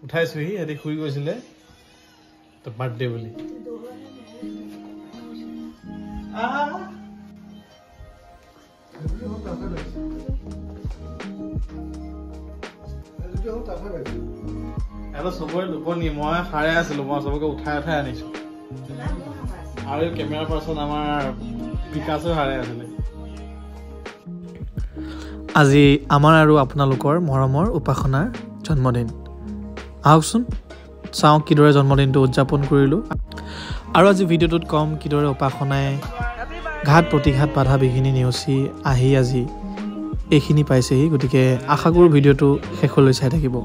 উঠাইছোহি এদি শুই গৈছিলে তো বাৰ্থডে বুলি এটা চবৰে টোপনি মই সাৰে আছিলো মই চবকে উঠাই আনিছো আৰু কেমেৰা পাৰ্চন আমাৰ বিকাশো সাৰে আছিলে আজি আমাৰ আৰু আপোনালোকৰ মৰমৰ উপাসনাৰ জন্মদিন আহকচোন চাওঁ কিদৰে জন্মদিনটো উদযাপন কৰিলোঁ আৰু আজি ভিডিঅ'টোত কম কিদৰে উপাসনাই ঘাত প্ৰতিঘাত বাধা বিঘিনি নেওচি আহি আজি এইখিনি পাইছেহি গতিকে আশা কৰোঁ ভিডিঅ'টো শেষলৈ চাই থাকিব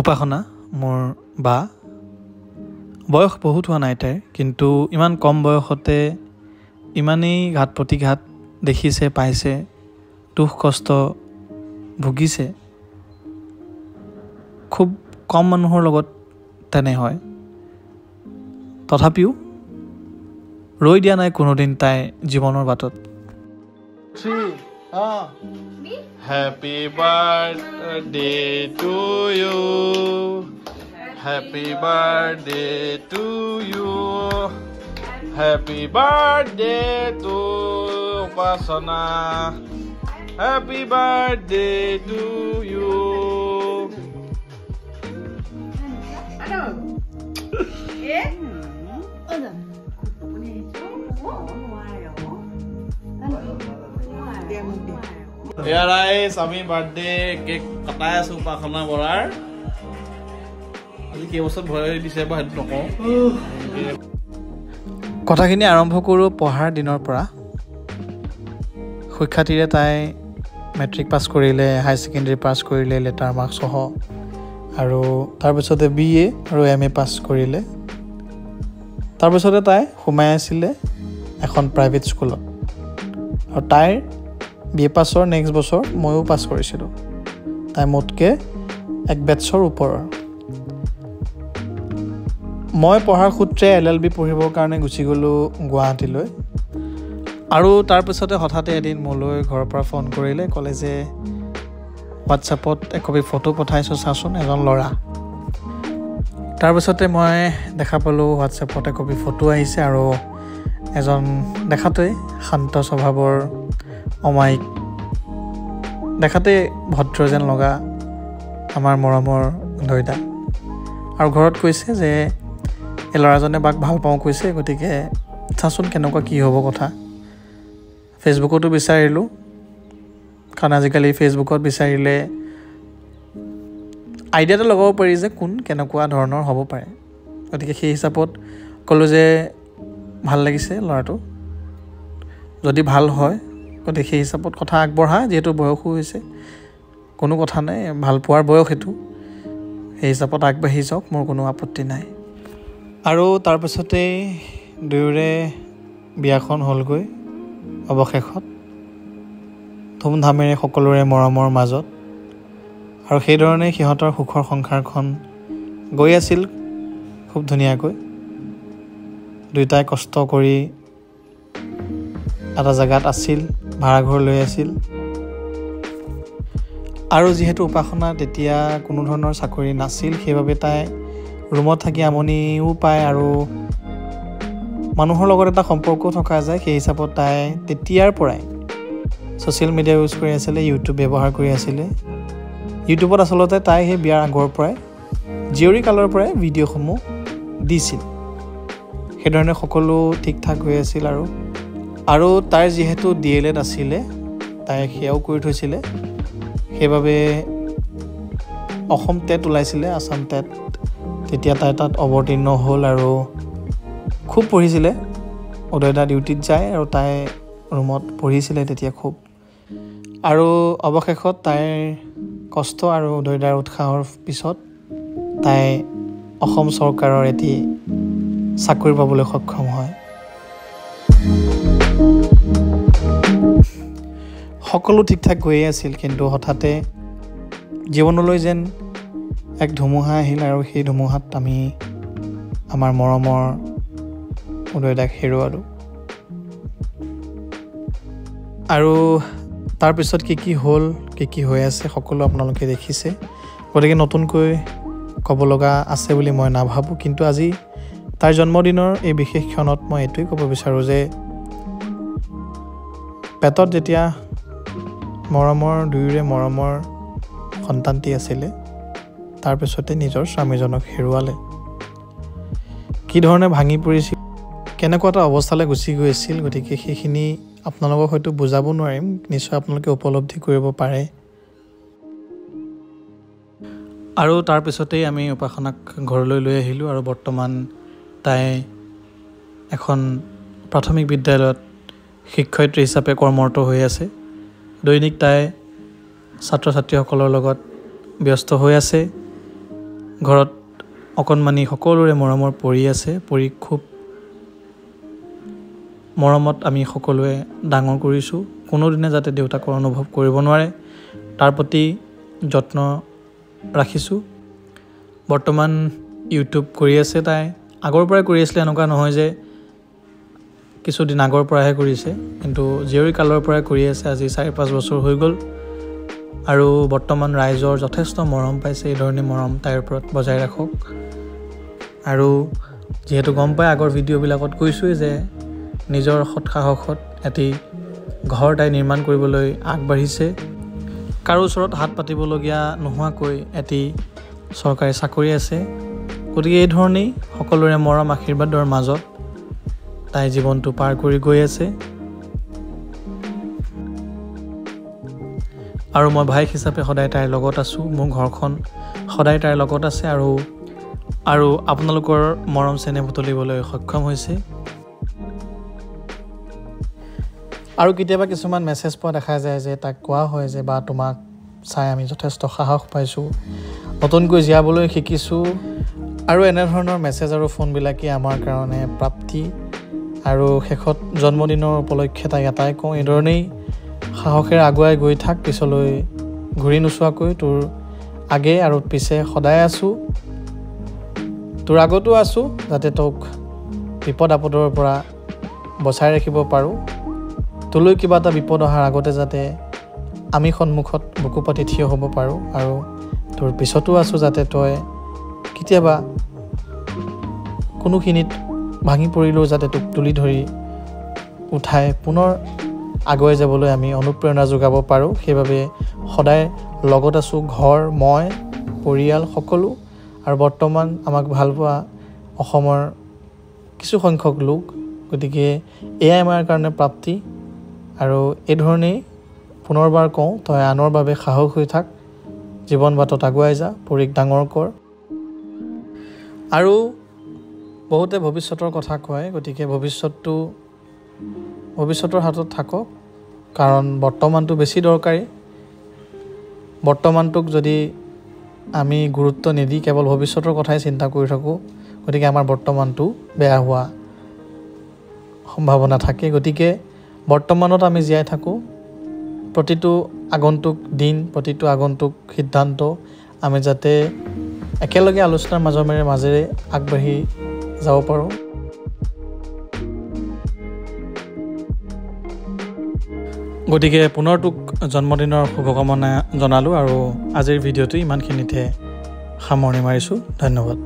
উপাসনা মোৰ বা বয়স বহুত হোৱা নাই তাইৰ কিন্তু ইমান কম বয়সতে ইমানেই ঘাত প্ৰতিঘাত দেখিছে পাইছে দুখ কষ্ট ভুগিছে খুব কম মানুহৰ লগত তেনে হয় তথাপিও ৰৈ দিয়া নাই কোনোদিন তাই জীৱনৰ বাটত Happy birthday to you. Happy birthday to you. Happy birthday to Upasana. Happy birthday to you. Hello. Yeah, guys, আমি বাৰ্থডে কেক কাটাই আছো উপাসনা বৰাৰ আজি কেইবছৰ ভৰাই দিছে বা সেইটো নকওঁ কথাখিনি আৰম্ভ কৰোঁ পঢ়াৰ দিনৰ পৰা সুখ্যাতিৰে তাই মেট্ৰিক পাছ কৰিলে হাই ছেকেণ্ডেৰী পাছ কৰিলে লেটাৰ মাৰ্কছ সহ আৰু তাৰপিছতে BA আৰু MA পাছ কৰিলে তাৰপিছতে তাই সোমাই আছিলে এখন প্ৰাইভেট স্কুলত আৰু তাইৰ BA পাছৰ নেক্সট বছৰ ময়ো পাছ কৰিছিলোঁ তাই মোতকৈ এক বেটছৰ ওপৰৰ মই পঢ়াৰ সূত্ৰে LLB পঢ়িবৰ কাৰণে গুচি গ'লোঁ গুৱাহাটীলৈ আৰু তাৰপিছতে হঠাতে এদিন মোলৈ ঘৰৰ পৰা ফোন কৰিলে ক'লে যে হোৱাটছআপত একপি ফটো পঠাইছোঁ চাচোন এজন ল'ৰা তাৰপিছতে মই দেখা পালোঁ হোৱাটছআপত একপি ফটো আহিছে আৰু এজন দেখাতে শান্ত স্বভাৱৰ অমায়িক দেখাতে ভদ্ৰ যেন লগা আমাৰ মৰমৰ দৈদা আৰু ঘৰত কৈছে যে এই ল'ৰাজনে বাক ভাল পাওঁ কৈছে গতিকে চাচোন কেনেকুৱা কি হ'ব কথা ফেচবুকতো বিচাৰিলোঁ কাৰণ আজিকালি ফেচবুকত বিচাৰিলে আইডিয়া এটা লগাব পাৰি যে কোন কেনেকুৱা ধৰণৰ হ'ব পাৰে গতিকে সেই হিচাপত ক'লোঁ যে ভাল লাগিছে ল'ৰাটো যদি ভাল হয় গতিকে সেই হিচাপত কথা আগবঢ়া যিহেতু বয়সো হৈছে কোনো কথা নাই ভাল পোৱাৰ বয়স এইটো সেই হিচাপত আগবাঢ়ি যাওক মোৰ কোনো আপত্তি নাই আৰু তাৰপিছতেই দুয়োৰে বিয়াখন হ'লগৈ অৱশেষত ধুমধামেৰে সকলোৰে মৰমৰ মাজত আৰু সেইধৰণে সিহঁতৰ সুখৰ সংসাৰখন গৈ আছিল খুব ধুনীয়াকৈ দুয়োটাই কষ্ট কৰি এটা জেগাত আছিল ভাড়াঘৰ লৈ আছিল আৰু যিহেতু উপাসনা তেতিয়া কোনো ধৰণৰ চাকৰি নাছিল সেইবাবে তাই ৰুমত থাকি আমনিও পায় আৰু মানুহৰ লগত এটা সম্পৰ্ক থকা যায় সেই হিচাপত তাই তেতিয়াৰ পৰাই ছ'চিয়েল মিডিয়া ইউজ কৰি আছিলে ইউটিউব ব্যৱহাৰ কৰি আছিলে ইউটিউবত আচলতে তাই সেই বিয়াৰ আগৰ পৰাই জীয়ৰী কালৰ পৰাই ভিডিঅ'সমূহ দিছিল সেইধৰণে সকলো ঠিক ঠাক হৈ আছিল আৰু তাইৰ যিহেতু DLED আছিলে তাই সেয়াও কৰি থৈছিলে সেইবাবে অসম টেট ওলাইছিলে আসাম টেট তেতিয়া তাই তাত অৱতীৰ্ণ হ'ল আৰু খুব পঢ়িছিলে উদয়দা ডিউটিত যায় আৰু তাই ৰুমত পঢ়িছিলে তেতিয়া খুব আৰু অৱশেষত তাইৰ কষ্ট আৰু উদয়দাৰ উৎসাহৰ পিছত তাই অসম চৰকাৰৰ এটি চাকৰি পাবলৈ সক্ষম হয় সকলো ঠিক ঠাক গৈয়ে আছিল, কিন্তু হঠাতে জীৱনলৈ যেন এক ধুমুহা আহিল আৰু সেই ধুমুহাত আমি আমাৰ মৰমৰ উদয় দাক হেৰুৱালোঁ। আৰু তাৰপিছত কি হ'ল, কি হৈ আছে সকলো আপোনালোকে দেখিছে। গতিকে নতুনকৈ ক'ব লগা আছে বুলি মই নাভাবোঁ, কিন্তু আজি তাৰ জন্মদিনৰ এই বিশেষ ক্ষণত মই এইটোৱে ক'ব বিচাৰোঁ যে পেটত যেতিয়া দুয়োৰে মৰমৰ সন্তানটি আছিলে, তাৰপিছতে নিজৰ স্বামীজনক হেৰুৱালে। কি ধৰণে ভাঙি পৰিছিল, কেনেকুৱা এটা অৱস্থালৈ গুচি গৈছিল, গতিকে সেইখিনি আপোনালোকক হয়তো বুজাব নোৱাৰিম, নিশ্চয় আপোনালোকে উপলব্ধি কৰিব পাৰে। আৰু তাৰপিছতেই আমি উপাসনাক ঘৰলৈ লৈ আহিলোঁ আৰু বৰ্তমান তাই এখন প্ৰাথমিক বিদ্যালয়ত শিক্ষয়িত্ৰী হিচাপে কৰ্মৰত হৈ আছে। দৈনিক তাই ছাত্ৰ ছাত্ৰীসকলৰ লগত ব্যস্ত হৈ আছে। ঘৰত অকণমানি সকলোৰে মৰমৰ পৰি আছে। পৰি খুব মৰমত আমি সকলোৱে ডাঙৰ কৰিছোঁ। কোনোদিনে যাতে দেউতাকৰ অনুভৱ কৰিব নোৱাৰে তাৰ প্ৰতি যত্ন ৰাখিছোঁ। বৰ্তমান ইউটিউব কৰি আছে তাই। আগৰ পৰাই কৰি আছিলে, এনেকুৱা নহয় যে কিছুদিন আগৰ পৰাহে কৰিছে, কিন্তু জীয়ৰী কালৰ পৰাই কৰি আছে। আজি 4-5 বছৰ হৈ গ'ল আৰু বৰ্তমান ৰাইজৰ যথেষ্ট মৰম পাইছে। এই ধৰণে মৰম তাইৰ ওপৰত বজাই ৰাখক। আৰু যিহেতু গম পাই আগৰ ভিডিঅ'বিলাকত কৈছোঁৱেই যে নিজৰ সৎ সাহসত এটি ঘৰ তাই নিৰ্মাণ কৰিবলৈ আগবাঢ়িছে। কাৰো ওচৰত হাত পাতিবলগীয়া নোহোৱাকৈ এটি চৰকাৰী চাকৰি আছে। গতিকে এই ধৰণেই সকলোৰে মৰম আশীৰ্বাদৰ মাজত তাই জীৱনটো পাৰ কৰি গৈ আছে। আৰু মই ভাইক হিচাপে সদায় তাইৰ লগত আছোঁ। মোৰ ঘৰখন সদায় তাইৰ লগত আছে আৰু আপোনালোকৰ মৰম চেনেহ বুটলিবলৈ সক্ষম হৈছে। আৰু কেতিয়াবা কিছুমান মেছেজ পোৱা দেখা যায় যে তাক কোৱা হয় যে বা তোমাক চাই আমি যথেষ্ট সাহস পাইছোঁ, নতুনকৈ জীয়াবলৈ শিকিছোঁ। আৰু এনেধৰণৰ মেছেজ আৰু ফোনবিলাকেই আমাৰ কাৰণে প্ৰাপ্তি। আৰু শেষত জন্মদিনৰ উপলক্ষে তাইক এটাই কওঁ, এইধৰণেই সাহসেৰে আগুৱাই গৈ থাক, পিছলৈ ঘূৰি নোচোৱাকৈ। তোৰ আগে আৰু পিছে সদায় আছোঁ, তোৰ আগতো আছোঁ, যাতে তোক বিপদ আপদৰ পৰা বচাই ৰাখিব পাৰোঁ। তোলৈ কিবা এটা বিপদ অহাৰ আগতে যাতে আমি সন্মুখত বুকু পাতি থিয় হ'ব পাৰোঁ। আৰু তোৰ পিছতো আছোঁ, যাতে তই কেতিয়াবা কোনোখিনিত ভাঙি পৰিলেও যাতে তোক তুলি ধৰি উঠাই পুনৰ আগুৱাই যাবলৈ আমি অনুপ্ৰেৰণা যোগাব পাৰোঁ। সেইবাবে সদায় লগত আছোঁ, ঘৰ, মই, পৰিয়াল সকলো। আৰু বৰ্তমান আমাক ভাল পোৱা অসমৰ কিছু সংখ্যক লোক। গতিকে এয়াই আমাৰ কাৰণে প্ৰাপ্তি। আৰু এই ধৰণেই পুনৰবাৰ কওঁ, তই আনৰ বাবে সাহস হৈ থাক, জীৱন বাটত আগুৱাই যা, পৰিক ডাঙৰ কৰ। আৰু বহুতে ভৱিষ্যতৰ কথা কয়, গতিকে ভৱিষ্যতৰ হাতত থাকক, কাৰণ বৰ্তমানটো বেছি দৰকাৰী। বৰ্তমানটোক যদি আমি গুৰুত্ব নিদি কেৱল ভৱিষ্যতৰ কথাই চিন্তা কৰি থাকোঁ, গতিকে আমাৰ বৰ্তমানটো বেয়া হোৱা সম্ভাৱনা থাকে। গতিকে বৰ্তমানত আমি জীয়াই থাকোঁ। প্ৰতিটো আগন্তুক দিন, প্ৰতিটো আগন্তুক সিদ্ধান্ত আমি যাতে একেলগে আলোচনাৰ মাজেৰে আগবাঢ়ি যাব পাৰোঁ। গতিকে পুনৰ তোক জন্মদিনৰ শুভকামনা জনালোঁ আৰু আজিৰ ভিডিঅ'টো ইমানখিনিতে সামৰণি মাৰিছোঁ। ধন্যবাদ।